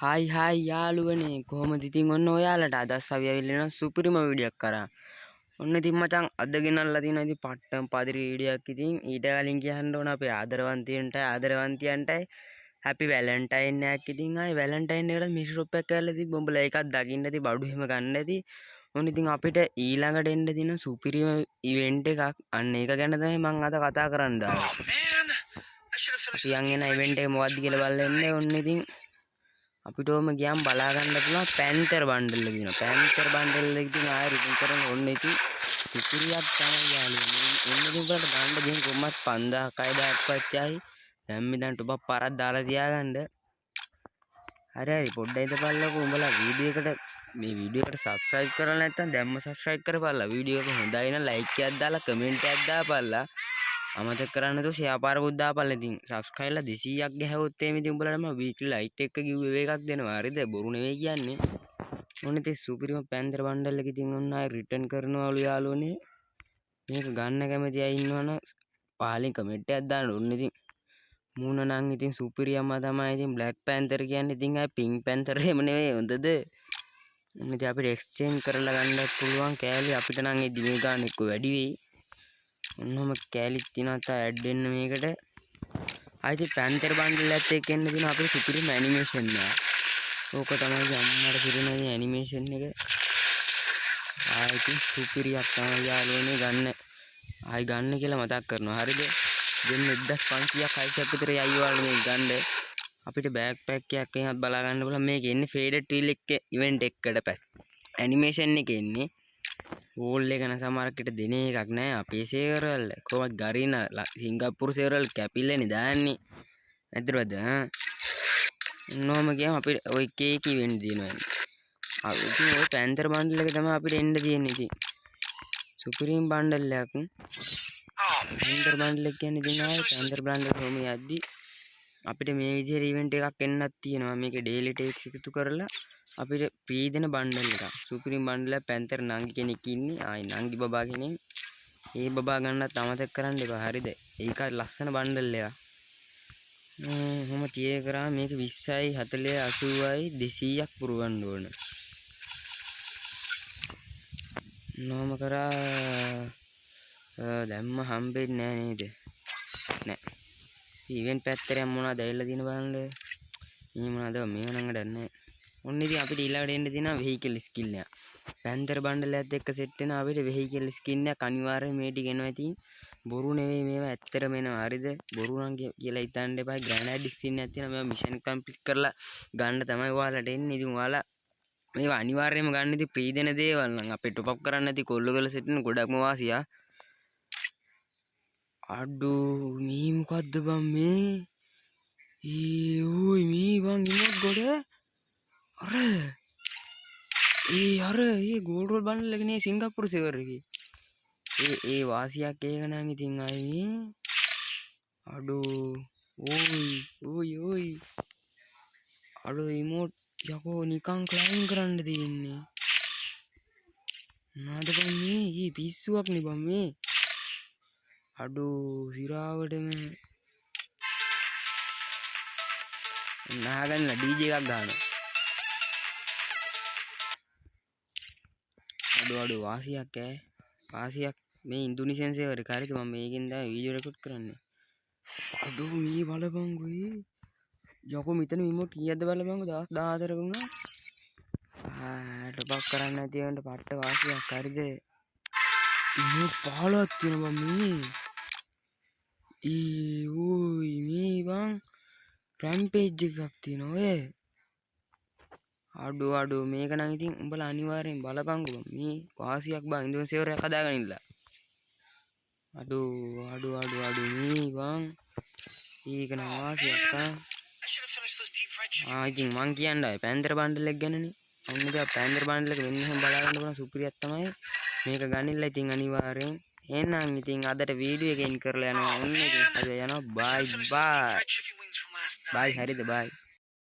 Hai යාළුවනේ කොහොමද ඉතින් ඔන්න ඔයාලට අදස් අපි ඇවිල්ලා ඉන්න සුපිරිම වීඩියෝ එකක් කරා. ඔන්න ඉතින් මචං අද ගෙනල්ලා තියෙනවා ඉතින් පට්ටම් පදිරි වීඩියෝ එකක්. ඉතින් ඊට කලින් කියන්න ඕන අපේ ආදරවන්තයන්ටයි හැපි වැලන්ටයින් එකක්. ඉතින් ආයි වැලන්ටයින් එකට මිෂරොප් එකක් කරලා ඉතින් බොඹලා එකක් දකින්න ඇති බඩු එහෙම ගන්න ඇති. ඔන්න ඉතින් අපිට ඊළඟට එන්න තියෙන සුපිරිම ඉවෙන්ට් එකක්. අන්න ඒක ගැන තමයි මම අද කතා කරන්න ආවේ. අපි යන් එන ඉවෙන්ට් එක මොකක්ද කියලා බලන්න එන්න. ඔන්න ඉතින් අපිට ඕම ගියාම බලා ගන්න පුළුවන් පැන්තර් බන්ඩල් එක දිනවා. පැන්තර් බන්ඩල් එක ඉතින් ආයෙ රිටර්න් කරන්න ඕනේ ඉතින් සුපිරියක් තමයි යාළුවනේ. එන්න ඉතින් උඹලට ගන්න ගිහින් කොහොමත් 5000 6000ක් වච්චයි. දැන් මෙතන ටොප් පාරක් දාලා තියාගන්න. හරි පොඩ්ඩයි ඉඳපල්ලකෝ උඹලා මේ වීඩියෝ එකට සබ්ස්ක්‍රයිබ් කරලා නැත්නම් දැම්ම සබ්ස්ක්‍රයිබ් කරපල්ලා. වීඩියෝ එක හොඳයි නම් ලයික් එකක් දාලා කමෙන්ට් එකක් දාපල්ලා. අමතක කරන්න නැතුව ෂෙයා පාරකුත් දාපල්ලා. ඉතින් සබ්ස්ක්‍රයිබ්ලා 200ක් ගැහුවොත් එimhe ඉතින් උඹලට මම වීක්ලි ලයිට් එක ගිව් එකක් දෙනවා. හරිද? බොරු නෙවෙයි කියන්නේ. ඕනේ තේ සුපිරිම පැන්තර බණ්ඩල් එක ඉතින් ඔන්න ආයි රිටර්න් කරනවලු යාළුවනේ. මේක ගන්න කැමති අය ඉන්නවනම් පහලින් කමෙන්ට් එකක් දාන්න. ඕනේ ඉතින් මූණ නම් ඉතින් සුපිරියම තමයි. ඉතින් බ්ලැක් පැන්තර් කියන්නේ ඉතින් ආයි පින්ක් පැන්තර් එහෙම නෙවෙයි හොඳද? ඔන්න ඉතින් අපිට එක්ස්චේන්ජ් කරලා ගන්නත් පුළුවන් කෑලි. අපිට නම් ඒ දිනේ ගන්න එක්ක වැඩි වෙයි. ඔන්නම කෑලිත් තියෙනවා තා ඇඩ් වෙන්න මේකට. ආයිත් පැන්තර් බන්ඩල් එකත් එක්ක එන්න දින අපේ සුපිරිම ඇනිමේෂන් එක. ඕක තමයි අම්මට පිරින ඇනිමේෂන් එක. ආයිත් සුපිරියක් තමයි යාළුවනේ ගන්න. ආයි ගන්න කියලා මතක් කරනවා. හරිද? දෙන්න 1500ක් 600ක් විතර යයි වල මේ ගන්න. අපිට බෑග් පැක් එකක් එහෙමත් බලා ගන්න බලන්න. මේක එන්නේ ෆේඩඩ් ටීල් එක ඉවෙන්ට් එකකට ඇනිමේෂන් එක එන්නේ. ඕල් එක නම් සමහරකට දෙන එකක් නෑ. අපේ සේවර් වල කොහොමද ගරින සිංගප්පූරු සේවර් වල කැපිල්ලනේ දාන්නේ. ඇත්තටද? නෝම ගියාම අපිට ওই කේක් ඉවෙන්ට් දිනවා. ඉතින් ওই පැන්තර් බන්ඩල් එක තමයි අපිට එන්න තියෙන්නේ ඉතින්. සුපිරිම් බන්ඩල් එකක්. පැන්තර් බන්ඩල් එක කියන්නේ ඉතින් ආයේ පැන්තර් බන්ඩල් කොහොම යද්දි අපිට මේ විදිහට ඉවෙන්ට් එකක් එන්නත් තියෙනවා. මේකේ ඩේලි ටේක්ස් එකතු කරලා අපිට ෆ්‍රී දෙන බන්ඩල් එකක්. සුපිරිම් බන්ඩල් එක පැන්තර් නංගි කෙනෙක් ඉන්නේ. ආයි නංගි බබා කෙනෙක්. ඒ බබා ගන්නත් අමතක කරන්න එපා. හරිද? ඒක ලස්සන බන්ඩල් එකක්. මම තියේ කරා මේක 20යි 40යි 80යි 200ක් පුරවන්න ඕන. නෝම කරා දැම්ම හම්බෙන්නේ නෑ නේද? නෑ. ඉවෙන්ට් පැත්තට මොනවද ඇවිල්ලා තියෙන බලන්න. මේ මොනවද මේව නම් වැඩක් නෑ. ඔන්න ඉතින් අපිට ඊළඟට එන්න තියෙනවා වෙහිකල් ස්කිල් එක. පැන්තර් බන්ඩල් එකත් එක්ක සෙට් වෙන අපිට වෙහිකල් ස්කින් එකක් අනිවාර්යයෙන් මේ ටික එනවා ඉතින්. බොරු නෙවෙයි මේවා ඇත්තටම එනවා. හරිද? බොරු නම් කියලා හිතන්න එපා. ග්‍රැනයිඩ් ස්කින් එකක් තියෙනවා. මේවා මිෂන් කම්ප්ලීට් කරලා ගන්න තමයි ඔයාලට එන්නේ. ඉතින් ඔයාලා මේවා අනිවාර්යයෙන්ම ගන්න ඉතින් ප්‍රී දෙන දේවල් නම් අපේ টොප් අප් කරන්න නැති කොල්ල කරලා සෙට් වෙන ගොඩක්ම වාසියා. අඩෝ මේ මොකද්ද බං මේ? ඕයි මේ බං ඉමොට් ගොඩ අර ඒ ගෝල්ඩ් රෝල් බන්ඩල් එක නේ සිංගප්පූරු සර්වර් එකේ. ඒ වාසියක් ඒක නම් ඉතින් ආයි මේ අඩෝ ඕයි අඩෝ ඉමෝට් යකෝ නිකන් ක්ලයිම් කරන්න තියෙන්නේ. මොනවද බං මේ පිස්සුවක් නේ බං මේ. අඩෝ හිරාවටම නාගන්න ඩීජේ එකක් ගන්නවා. අඩෝ වාසියක් මේ ඉන්දුනීසියන් සේවර් එක. හරිද? මම මේකෙන් තමයි වීඩියෝ රෙකෝඩ් කරන්නේ. අඩෝ මේ බලපංගෝ යකෝ මෙතන ඉමෝට් කීයක්ද බලපංගෝ 14 වුණා. ටොප් කරන්න නැති වන්ට පට්ට වාසියක්. හරිද? ඉමෝට් 15ක් තියෙනවා මේ. ඕයි මේ බං රැම්පේජ් එකක් තියෙනවා ඔය. අඩෝ මේක නම් ඉතින් උඹලා අනිවාර්යෙන් බලපංගෝ. මේ වාසියක් බං ඉන්දුනීසියන් සේවර් එක හදාගෙන ඉන්න. අඩෝ මේ බං ඒක නම් වාසියක් ඉතින් මං කියන්නේ පැන්තර බන්ඩල් එක ගැනනේ. ඔන්න ඉතින් පැන්තර බන්ඩල් එක වෙන්න හැම බලා ගන්න පුළුවන් සුපිරියක් තමයි. මේක ගනින්න ඉතින් අනිවාර්යෙන්. එහෙනම් ඉතින් අදට වීඩියෝ එක එන්ඩ් කරලා යනවා. ඔන්න ඉතින් අපි යනවා. බයි හරිද? බයි.